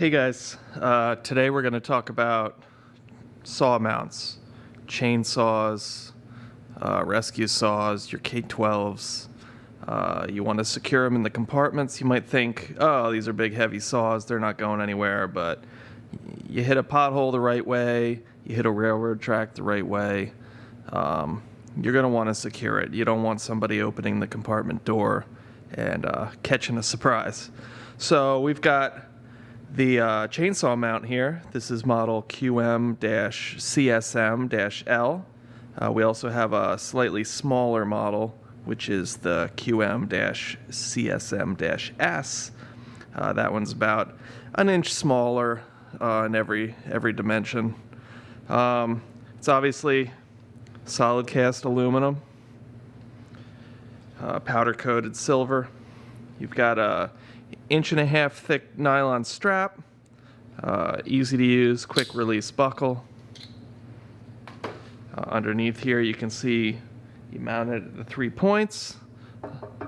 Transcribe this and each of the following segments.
Hey guys, today we're going to talk about saw mounts, chainsaws, rescue saws, your K12s. You want to secure them in the compartments. You might think, oh, these are big heavy saws, they're not going anywhere, but you hit a pothole the right way, you hit a railroad track the right way, you're going to want to secure it. You don't want somebody opening the compartment door and catching a surprise. So we've got the chainsaw mount here. This is model QM-CSM-L. We also have a slightly smaller model, which is the QM-CSM-S. That one's about an inch smaller in every dimension. It's obviously solid cast aluminum, powder coated silver. You've got a 1.5 inch thick nylon strap, easy to use, quick release buckle. Underneath here you can see you mount it at the 3 points.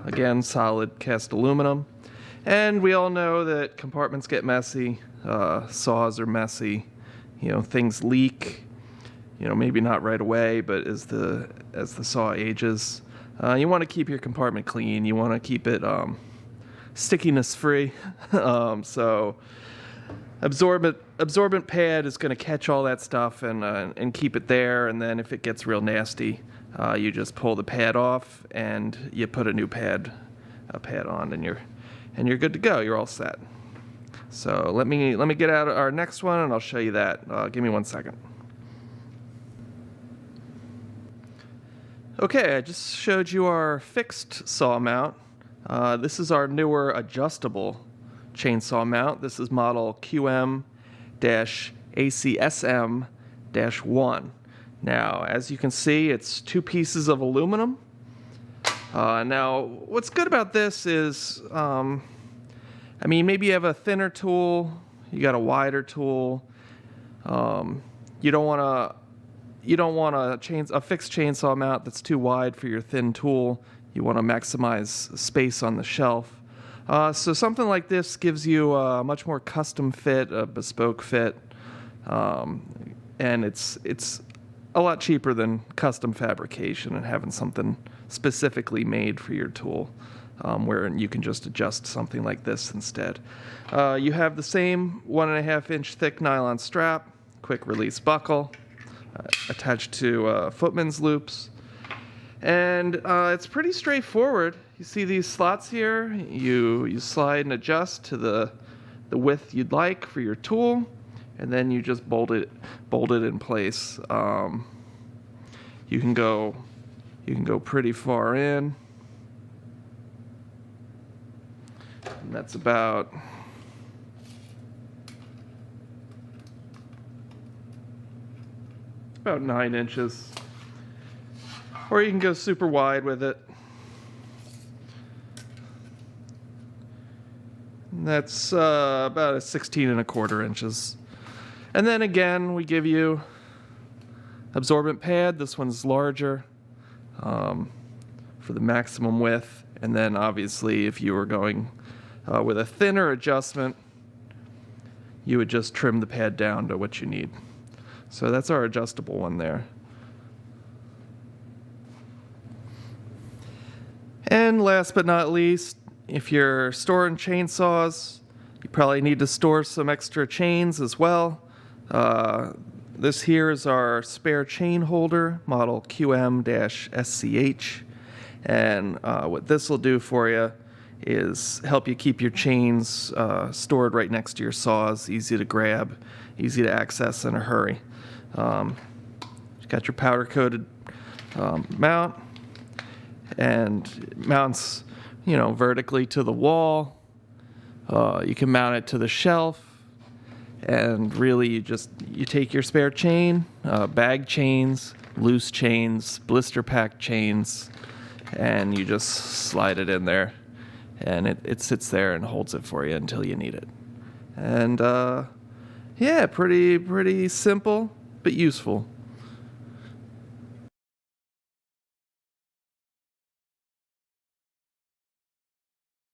Again, solid cast aluminum. And we all know that compartments get messy, saws are messy, things leak, maybe not right away, but as the saw ages. You want to keep your compartment clean, you want to keep it stickiness free. So absorbent pad is going to catch all that stuff and keep it there, and then if it gets real nasty, you just pull the pad off and you put a new pad on, and you're good to go. You're all set. So let me get out our next one and I'll show you that. Give me 1 second. Okay, I just showed you our fixed saw mount. This is our newer adjustable chainsaw mount. This is model QM-CSM-1. Now, as you can see, it's 2 pieces of aluminum. Now, what's good about this is, maybe you have a thinner tool, you got a wider tool. You don't want a fixed chainsaw mount that's too wide for your thin tool. You want to maximize space on the shelf. So something like this gives you a much more custom fit, a bespoke fit, and it's a lot cheaper than custom fabrication and having something specifically made for your tool, where you can just adjust something like this instead. You have the same 1.5 inch thick nylon strap, quick release buckle, attached to footman's loops. And it's pretty straightforward. You see these slots here? You slide and adjust to the width you'd like for your tool, and then you just bolt it in place. You can go pretty far in, and that's about about 9 inches. Or you can go super wide with it. And that's about a 16.25 inches. And then again, we give you absorbent pad. This one's larger for the maximum width. And then obviously, if you were going with a thinner adjustment, you would just trim the pad down to what you need. So that's our adjustable one there. And last but not least, if you're storing chainsaws, you probably need to store some extra chains as well. This here is our spare chain holder, model QM-SCH. And what this will do for you is help you keep your chains stored right next to your saws, easy to grab, easy to access in a hurry. You've got your powder-coated mount, and it mounts, vertically to the wall. You can mount it to the shelf, and really you take your spare chain, bag chains, loose chains, blister pack chains, and you just slide it in there, and it sits there and holds it for you until you need it. And yeah, pretty simple but useful.